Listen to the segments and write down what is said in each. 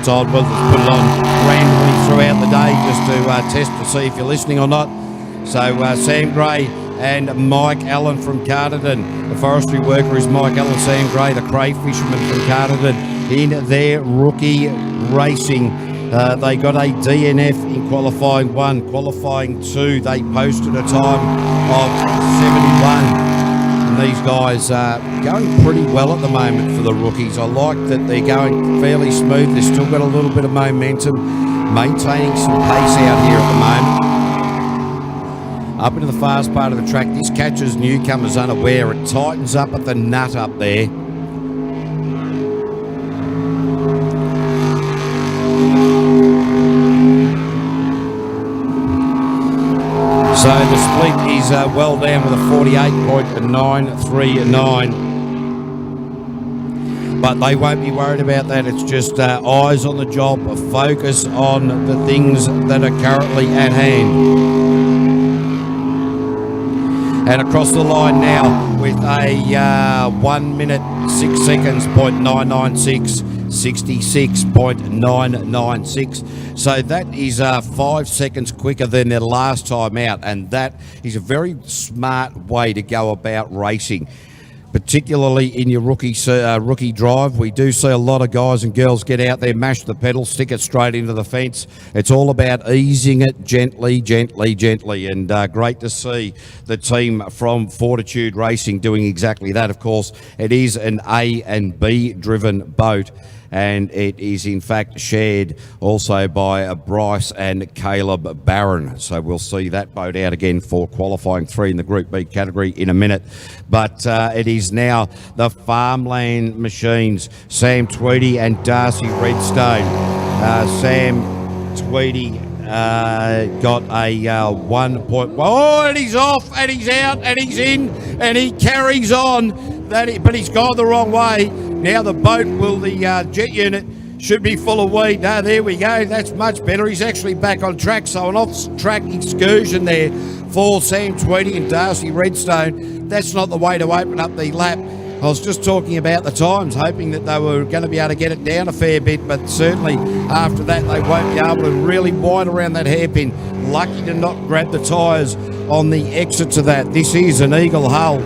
on. We'll just put it on randomly throughout the day just to test to see if you're listening or not. So Sam Gray and Mike Allen from Carterton. The forestry worker is Mike Allen. Sam Gray, the cray fisherman from Carterton, in their rookie racing. They got a DNF in qualifying 1. Qualifying 2, they posted a time of 71. And these guys are going pretty well at the moment for the rookies. I like that they're going fairly smooth. They've still got a little bit of momentum, maintaining some pace out here at the moment. Up into the fast part of the track, this catches newcomers unaware. It tightens up at the nut up there. So the split is well down with a 48.939. But they won't be worried about that. It's just eyes on the job, focus on the things that are currently at hand. And across the line now with a 1 minute 6 seconds, 0.996, 66.996. So that is 5 seconds quicker than their last time out, and that is a very smart way to go about racing. Particularly in your rookie drive, we do see a lot of guys and girls get out there, mash the pedal, stick it straight into the fence. It's all about easing it gently, gently, gently, and great to see the team from Fortitude Racing doing exactly that. Of course, it is an A and B driven boat, and it is in fact shared also by Bryce and Caleb Barron. So we'll see that boat out again for qualifying 3 in the Group B category in a minute. But it is now the Farmland Machines, Sam Tweedy and Darcy Redstone. Sam Tweedy got a 1 point. Oh, and he's off, and he's out, and he's in, and he carries on. But he's gone the wrong way. Now the boat the jet unit should be full of weed. No, there we go. That's much better. He's actually back on track. So an off-track excursion there for Sam Tweedy and Darcy Redstone. That's not the way to open up the lap. I was just talking about the times, hoping that they were going to be able to get it down a fair bit, but certainly after that they won't be able to really wind around that hairpin. Lucky to not grab the tyres on the exit to that. This is an Eagle hull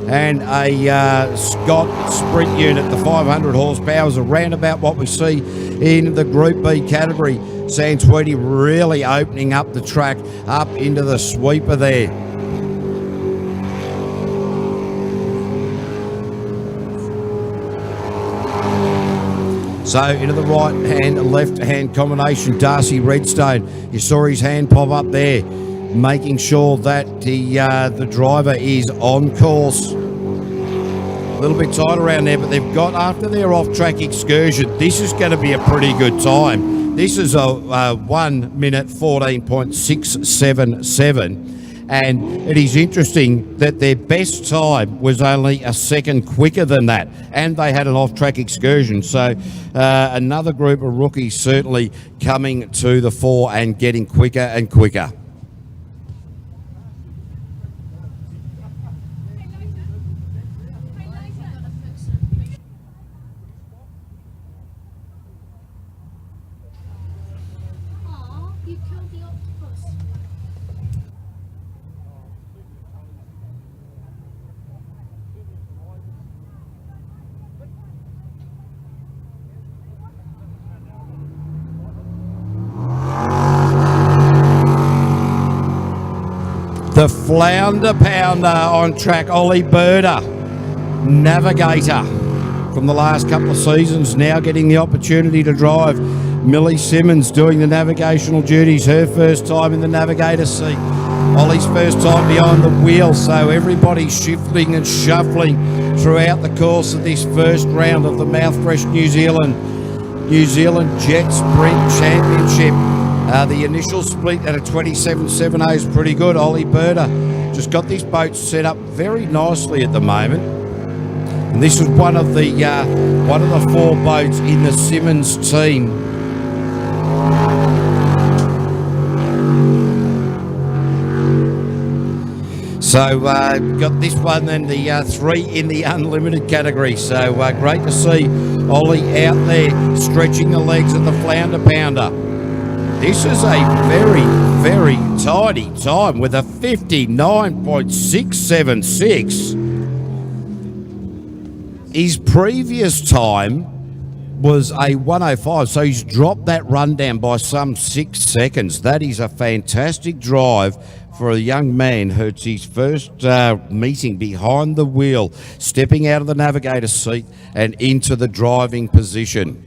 and a Scott sprint unit. The 500 horsepower is around about what we see in the Group B category. Sam Tweedy really opening up the track up into the sweeper there. So into the right hand and left hand combination, Darcy Redstone. You saw his hand pop up there, making sure that the driver is on course. A little bit tight around there, but they've got, after their off-track excursion, this is going to be a pretty good time. This is a 1 minute 14.677. And it is interesting that their best time was only a second quicker than that, and they had an off-track excursion. So another group of rookies certainly coming to the fore and getting quicker and quicker. The Flounder Pounder on track, Ollie Birder, navigator from the last couple of seasons, now getting the opportunity to drive. Millie Simmons doing the navigational duties, her first time in the navigator seat. Ollie's first time behind the wheel, so everybody's shifting and shuffling throughout the course of this first round of the Mouthfresh New Zealand Jetsprint Championship. The initial split at a 27.70 is pretty good. Ollie Birder just got this boat set up very nicely at the moment. And this is one of the 4 boats in the Simmons team. So got this one and the 3 in the unlimited category. So great to see Ollie out there, stretching the legs of the flounder pounder. This is a very, very tidy time with a 59.676. His previous time was a 105, so he's dropped that rundown by some 6 seconds. That is a fantastic drive for a young man who's his first meeting behind the wheel, stepping out of the navigator's seat and into the driving position.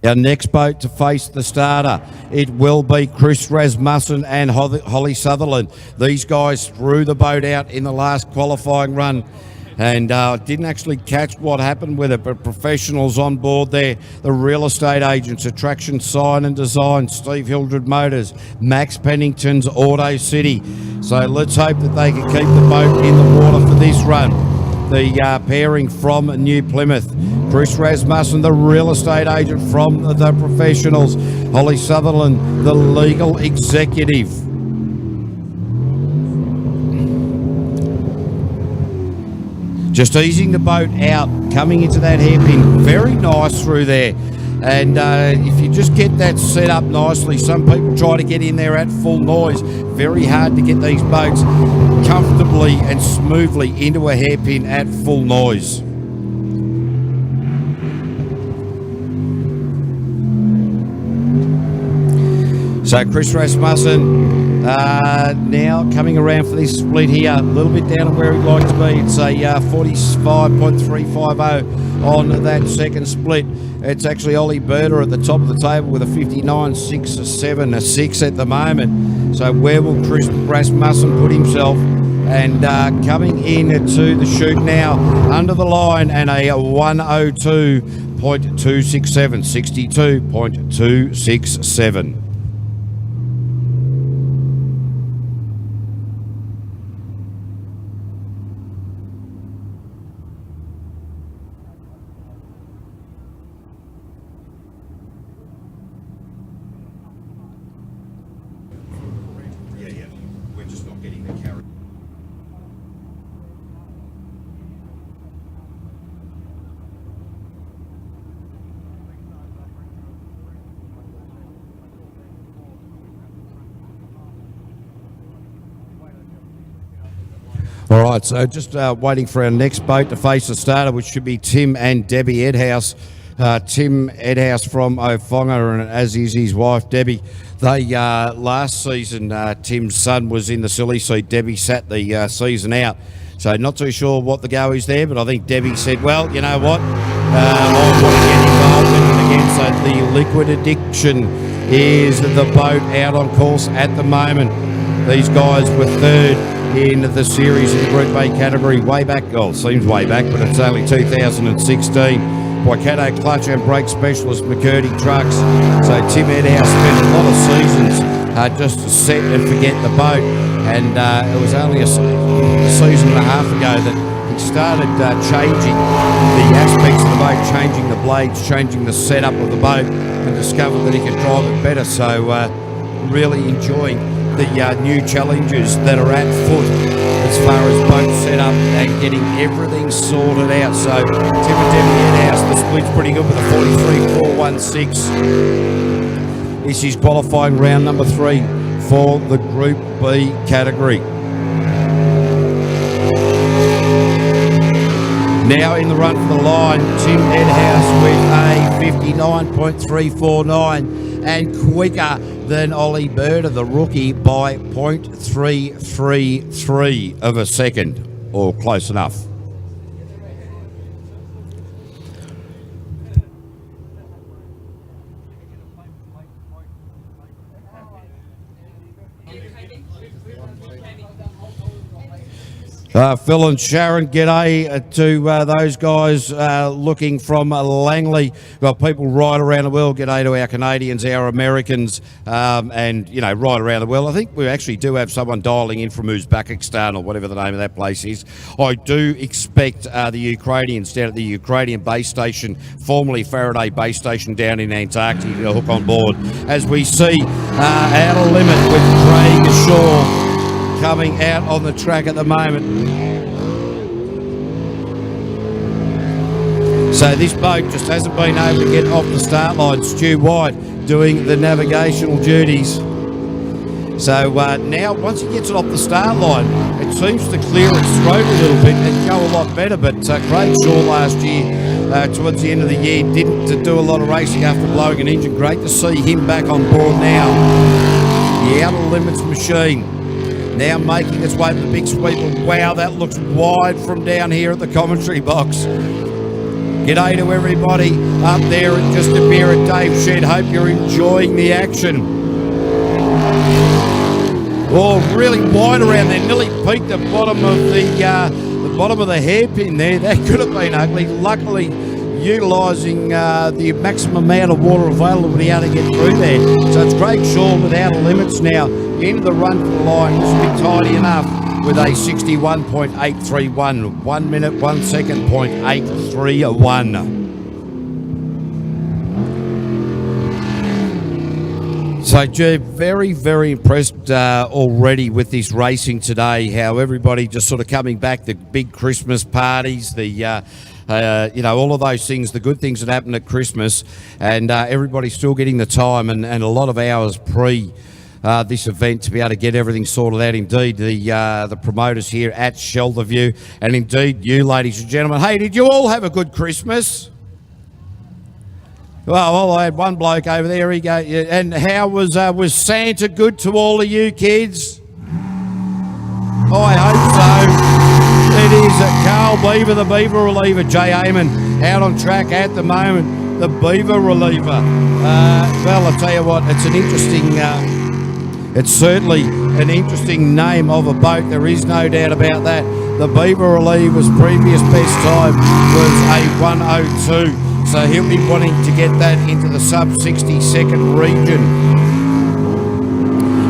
Our next boat to face the starter, it will be Chris Rasmussen and Holly Sutherland. These guys threw the boat out in the last qualifying run and didn't actually catch what happened with it, but professionals on board there, the real estate agents, Attraction Sign and Design, Steve Hildred Motors, Max Pennington's Auto City. So let's hope that they can keep the boat in the water for this run. The pairing from New Plymouth, Chris Rasmussen, the real estate agent from the professionals, Holly Sutherland, the legal executive. Just easing the boat out, coming into that hairpin, very nice through there. And if you just get that set up nicely, some people try to get in there at full noise. Very hard to get these boats comfortably and smoothly into a hairpin at full noise. So Chris Rasmussen now coming around for this split here, a little bit down on where he'd like to be. It's a 45.350 on that second split. It's actually Ollie Berter at the top of the table with a 59.676 at the moment. So where will Chris Rasmussen put himself? And coming in to the chute now, under the line, and a 102.267, 62.267. We're just not getting the carry. All right, so just waiting for our next boat to face the starter, which should be Tim and Debbie Edhouse. Tim Edhouse from Ofonga, and as is his wife, Debbie. They last season, Tim's son was in the silly seat. Debbie sat the season out. So not too sure what the go is there, but I think Debbie said, well, you know what, I want to get involved in it again. So the Liquid Addiction is the boat out on course at the moment. These guys were third in the series in the Group A category way back, well, seems way back, but it's only 2016. Waikato Clutch and Brake Specialist McCurdy Trucks. So Tim Edhouse spent a lot of seasons just to set and forget the boat, and it was only a season and a half ago that he started changing the aspects of the boat, changing the blades, changing the setup of the boat, and discovered that he could drive it better. So really enjoying the new challenges that are at foot as far as boat setup and getting everything sorted out. So Tim and Debbie Edhouse, the split's pretty good with a 43.416. This is qualifying round number 3 for the Group B category. Now in the run for the line, Tim Edhouse with a 59.349 and quicker than Ollie Berter, the rookie, by 0.333 of a second, or close enough. Phil and Sharon, g'day to those guys looking from Langley. We've got people right around the world. G'day to our Canadians, our Americans, and, you know, right around the world. I think we actually do have someone dialing in from Uzbekistan or whatever the name of that place is. I do expect the Ukrainians down at the Ukrainian base station, formerly Faraday base station down in Antarctica, to hook on board. As we see Outer Limit with Craig ashore coming out on the track at the moment. So this boat just hasn't been able to get off the start line. Stu White doing the navigational duties. So now once he gets it off the start line, it seems to clear its throat a little bit and go a lot better. But Craig Shaw last year, towards the end of the year, didn't do a lot of racing after blowing an engine. Great to see him back on board now. The Outer Limits machine now making its way to the big sweep. Wow, that looks wide from down here at the commentary box. G'day to everybody up there at Just a Beer at Dave Shed. Hope you're enjoying the action. Oh, really wide around there. Nearly peaked the bottom of the hairpin there. That could have been ugly. Luckily, utilising the maximum amount of water available to be able to get through there. So it's Craig Shaw with Outer Limits now. Into the run for the line. This will be tidy enough with a 61.831. 1 minute, 1 second, .831. So, Jeb, very, very impressed already with this racing today. How everybody just sort of coming back, the big Christmas parties, the you know, all of those things, the good things that happen at Christmas, and everybody's still getting the time and a lot of hours pre this event to be able to get everything sorted out. Indeed, the promoters here at Shelterview, and indeed you, ladies and gentlemen. Hey, did you all have a good Christmas? Well, I had one bloke over there. He go, and how was Santa good to all of you kids? I hope so. It is Carl Beaver, the Beaver Reliever. Jay Amon out on track at the moment. The Beaver Reliever. Well, I'll tell you what, it's an interesting. It's certainly an interesting name of a boat. There is no doubt about that. The Beaver Reliever's previous best time was a 1:02. So he'll be wanting to get that into the sub 60 second region.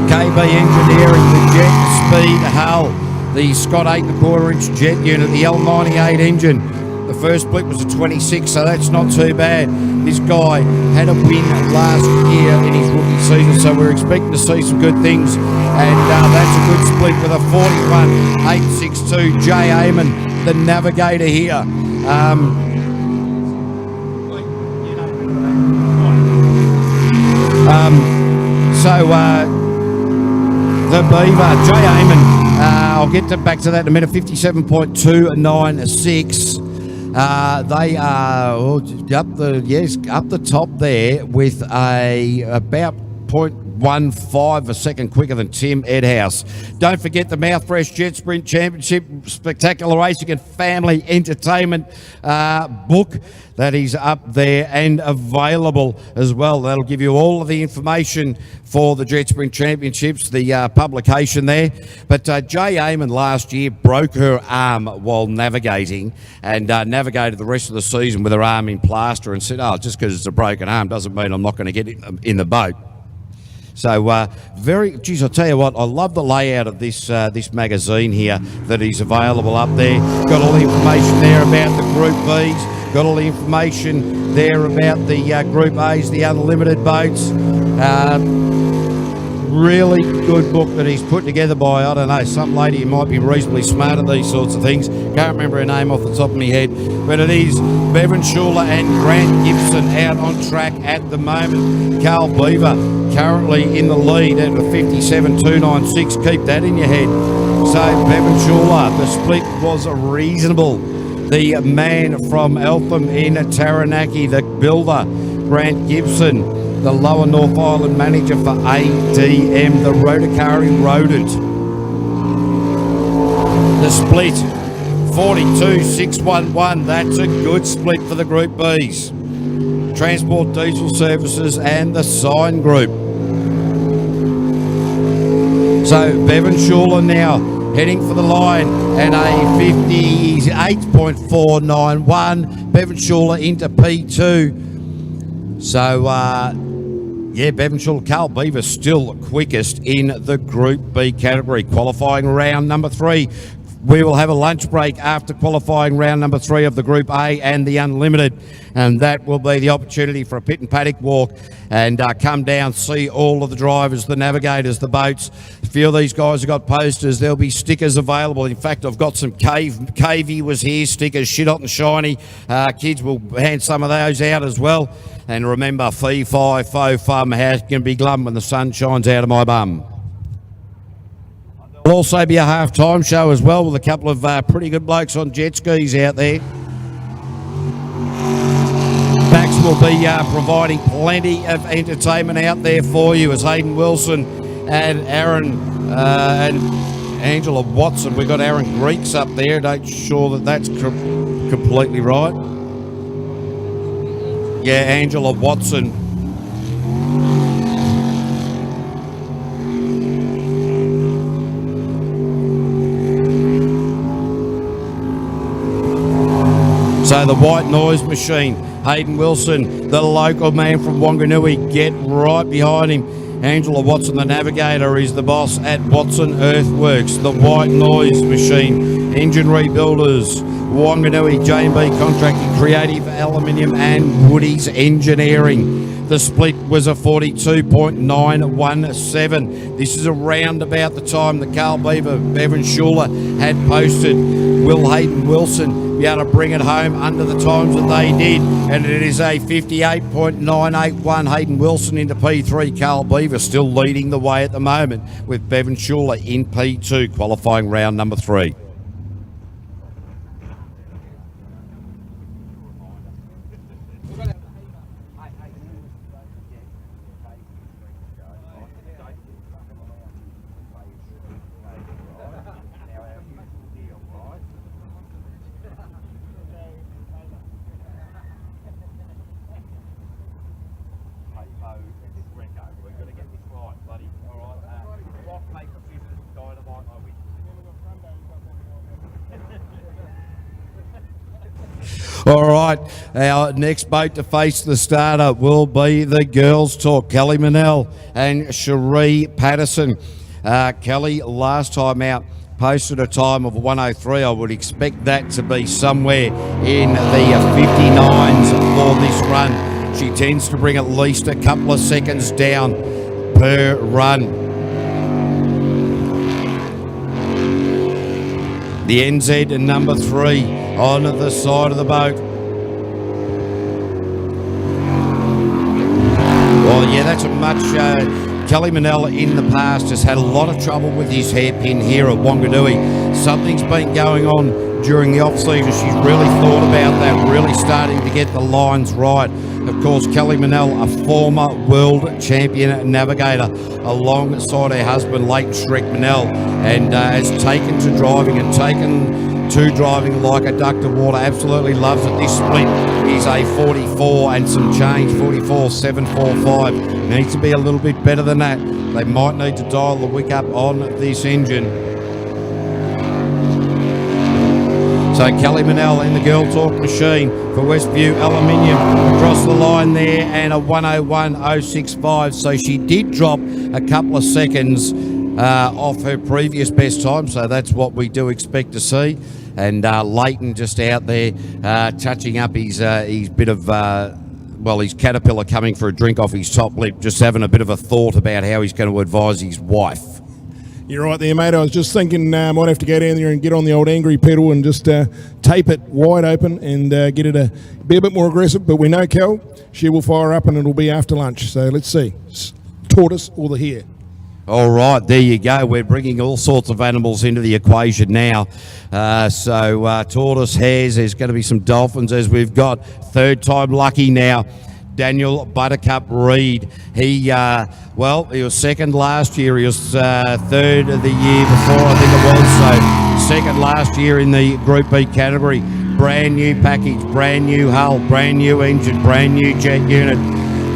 KB Engineering, the jet speed hull, the Scott 8¼ inch jet unit, the L98 engine. The first split was a 26, so that's not too bad. This guy had a win last year in his rookie season, so we're expecting to see some good things. And that's a good split with a 41.862. Jay Amon, the navigator here. The Beaver, Jay Amon, I'll get back to that in a minute, 57.296. They are up the top there with about 0.15 a second quicker than Tim Edhouse. Don't forget the Mouthfresh Jetsprint Championship Spectacular Racing and Family Entertainment book that is up there and available as well. That'll give you all of the information for the Jetsprint Championships, the publication there. But Jay Amon last year broke her arm while navigating and navigated the rest of the season with her arm in plaster and said, oh, just because it's a broken arm doesn't mean I'm not going to get in the boat. So geez, I'll tell you what, I love the layout of this this magazine here that is available up there. Got all the information there about the Group Bs, got all the information there about the Group As, the unlimited boats. Really good book that he's put together by, I don't know, some lady who might be reasonably smart at these sorts of things. Can't remember her name off the top of my head, but it is Bevan Schuler and Grant Gibson out on track at the moment. Carl Beaver currently in the lead at a 57.296. Keep that in your head. So Bevan Schuler, the split was reasonable. The man from Eltham in Taranaki, the builder, Grant Gibson, the Lower North Island manager for ADM, the Rotokari Rodent. The split, 42.611. That's a good split for the Group Bs. Transport Diesel Services and the Sign Group. So Bevan Schuler now heading for the line, and a 58.491. Bevan Schuler into P2. So, yeah, Bevan Schuler, Carl Beaver still quickest in the Group B category. Qualifying round number 3. We will have a lunch break after qualifying round number 3 of the Group A and the Unlimited, and that will be the opportunity for a pit and paddock walk and come down, see all of the drivers, the navigators, the boats. A few of these guys have got posters. There'll be stickers available. In fact, I've got some Cavey was here stickers, shit hot and shiny. Kids will hand some of those out as well. And remember, fee, fi, fo, fum, how can be glum when the sun shines out of my bum. There'll also be a half-time show as well with a couple of pretty good blokes on jet skis out there. Max will be providing plenty of entertainment out there for you as Hayden Wilson and Aaron and Angela Watson. We've got Aaron Greeks up there. Not sure that that's completely right. Yeah, Angela Watson. So the white noise machine, Hayden Wilson, the local man from Wanganui, get right behind him. Angela Watson, the navigator, is the boss at Watson Earthworks. The white noise machine, engine rebuilders, Wanganui, J&B Contracting, Creative Aluminium and Woody's Engineering. The split was a 42.917. This is around about the time that Carl Beaver, Bevan Schuler had posted. Will Hayden Wilson be able to bring it home under the times that they did? And it is a 58.981. Hayden Wilson into P3. Carl Beaver still leading the way at the moment with Bevan Schuler in P2, qualifying round number 3. All right, our next boat to face the starter will be the girls' talk. Kelly Manell and Cherie Patterson. Kelly, last time out, posted a time of 1:03. I would expect that to be somewhere in the 59s for this run. She tends to bring at least a couple of seconds down per run. The NZ number 3 on the side of the boat. Well, yeah, that's a much... Kelly Manella in the past has had a lot of trouble with his hairpin here at Wanganui. Something's been going on during the off-season. She's really thought about that, really starting to get the lines right. Of course, Kelly Manell, a former world champion navigator, alongside her husband, Leighton Shrek Manell, and has taken to driving like a duck to water. Absolutely loves it. This split is a 44 and some change, 44.745. Needs to be a little bit better than that. They might need to dial the wick up on this engine. So Kelly Manell in the girl talk machine for Westview Aluminium across the line there, and a 1:01.065. So she did drop a couple of seconds off her previous best time, so that's what we do expect to see. And Leighton just out there touching up his bit of, his caterpillar coming for a drink off his top lip, just having a bit of a thought about how he's going to advise his wife. You're right there, mate. I was just thinking might have to go down there and get on the old angry pedal and just tape it wide open and get it to be a bit more aggressive. But we know Kel, she will fire up and it'll be after lunch. So let's see. Tortoise or the hare? All right, there you go. We're bringing all sorts of animals into the equation now. Tortoise, hares, there's going to be some dolphins as we've got. Third time lucky now. Daniel Buttercup Reid. He was second last year. He was third of the year before, I think it was. So second last year in the Group B category. Brand new package, brand new hull, brand new engine, brand new jet unit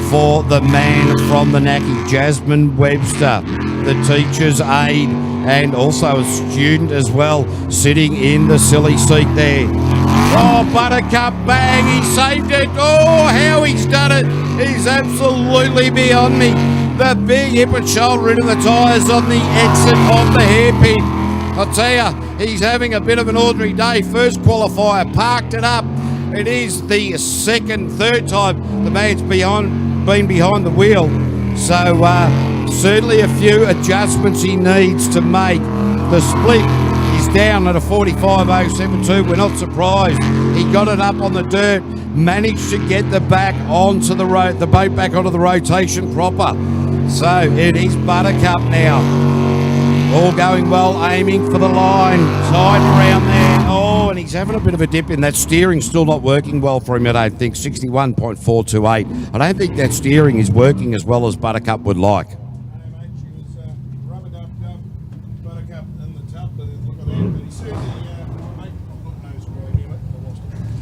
for the man from the Naki, Jasmine Webster, the teacher's aide. and also a student as well, sitting in the silly seat there. Oh, Buttercup, bang, he saved it. Oh, how he's done it. He's absolutely beyond me. The big hip and shoulder into the tyres on the exit of the hairpin. I'll tell you, he's having a bit of an ordinary day. First qualifier, parked it up. It is the third time the man's been behind the wheel. So certainly a few adjustments he needs to make. The split is down at a 45.072. We're not surprised. He got it up on the dirt, managed to get the back onto the road, the boat back onto the rotation proper. So it is Buttercup now. All going well, aiming for the line, tight around there. Oh, and he's having a bit of a dip in that steering, still not working well for him, I don't think. 61.428. I don't think that steering is working as well as Buttercup would like.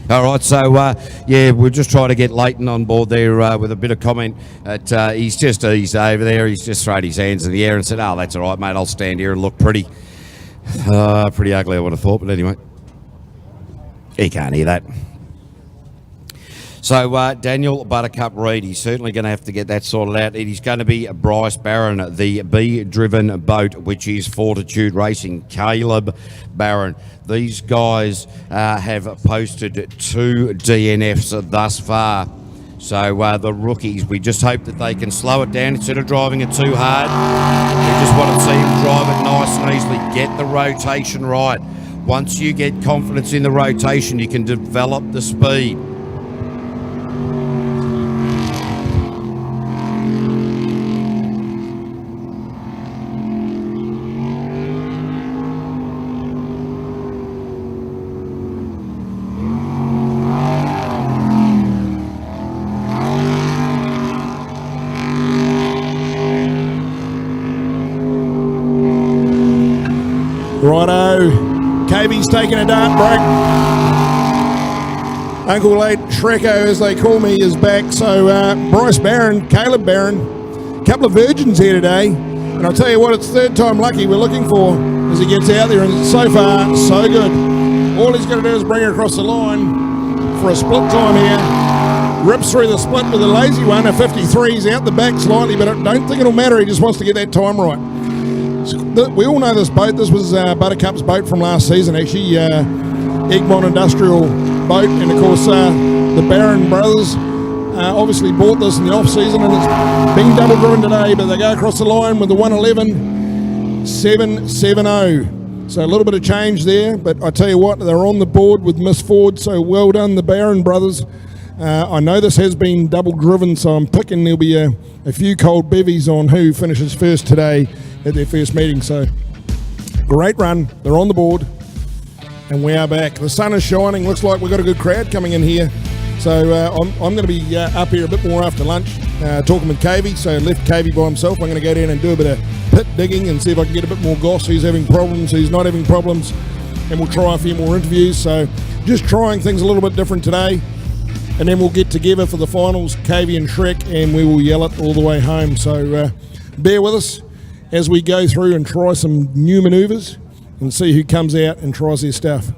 All right, so yeah, we'll just try to get Leighton on board there with a bit of comment. He's over there. He's just thrown his hands in the air and said, "Oh, that's all right, mate. I'll stand here and look pretty ugly." I would have thought, but anyway, he can't hear that. So Daniel Buttercup Reid, he's certainly going to have to get that sorted out. It is going to be Bryce Barron, the B-driven boat, which is Fortitude Racing. Caleb Barron. These guys have posted 2 DNFs thus far. So the rookies, we just hope that they can slow it down instead of driving it too hard. We just want to see them drive it nice and easily, get the rotation right. Once you get confidence in the rotation, you can develop the speed. Righto, KB's taking a dart break. Uncle Late Shrekko, as they call me, is back. So Bryce Barron, Caleb Barron, a couple of virgins here today. And I'll tell you what, it's third time lucky we're looking for as he gets out there. And so far, so good. All he's got to do is bring her across the line for a split time here. Rips through the split with a lazy one, a 53. He's out the back slightly, but I don't think it'll matter. He just wants to get that time right. We all know this boat. This was Buttercup's boat from last season, actually. Egmont Industrial boat. And, of course, the Barron brothers obviously bought this in the off-season, and it's been double-driven today, but they go across the line with the 111.770. So a little bit of change there, but I tell you what, they're on the board with Miss Ford, so well done, the Barron brothers. I know this has been double-driven, so I'm picking there'll be a few cold bevies on who finishes first today at their first meeting. So great run, they're on the board, and we are back. The sun is shining, looks like we've got a good crowd coming in here. So I'm going to be up here a bit more after lunch, talking with Cavey. So left Cavey by himself. I'm going to go down and do a bit of pit digging and see if I can get a bit more goss, who's having problems, who's not having problems, and we'll try a few more interviews. So just trying things a little bit different today, and then we'll get together for the finals, Cavey and Shrek, and we will yell it all the way home. So bear with us as we go through and try some new manoeuvres and see who comes out and tries their stuff.